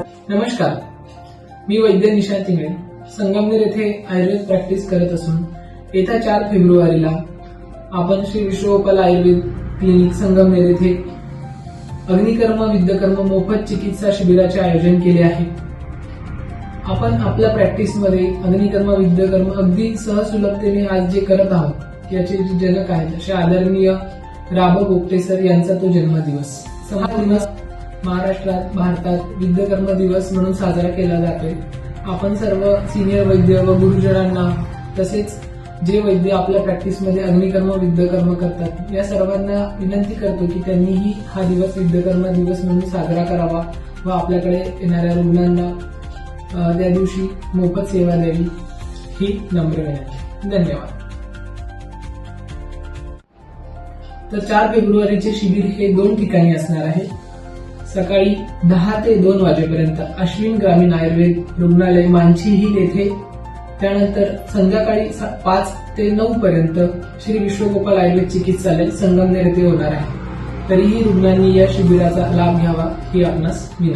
नमस्कार, मी वैद्य निशांत इंगळे संगमनेर येथे आयुर्वेद प्रॅक्टिस करत असून येत्या 4 फेब्रुवारीला आपण श्री विश्वगोपाल आयुर्वेद क्लिनिक संगमनेर येथे अग्निकर्म विद्यकर्म मोफत चिकित्सा शिबिराचे आयोजन केले आहे। आपण आपल्या प्रॅक्टिसमध्ये अग्निकर्म विद्यकर्म अगदी सहसुलभतेने आज जे करत आहोत याचे जे जनक आहेत असे आदरणीय राब गोपटे सर यांचा तो जन्मदिवस संपूर्ण महाराष्ट्रात भारतात विद्यकर्म दिवस म्हणून साजरा केला जातोय। आपण सर्व सिनियर वैद्य व गुरुजनांना तसेच जे वैद्य आपल्या प्रॅक्टिसमध्ये अग्निकर्म विद्यकर्म करतात या सर्वांना विनंती करतो की त्यांनीही हा दिवस विद्यकर्म दिवस म्हणून साजरा करावा व आपल्याकडे येणाऱ्या रुग्णांना त्या दिवशी मोफत सेवा द्यावी ही नम्र विनंती। धन्यवाद। तर 4 फेब्रुवारीचे शिबिर हे 2 ठिकाणी असणार आहे। सकाळी 10 ते 2 वाजेपर्यंत अश्विन ग्रामीण आयुर्वेद रुग्णालय मांची हिल येथे, त्यानंतर संध्याकाळी 5 ते 9 पर्यंत श्री विश्वगोपाल आयुर्वेद चिकित्सालय संगमनेर येथे होणार आहे। तरीही रुग्णांनी या शिबिराचा लाभ घ्यावा ही आपणास विनंती।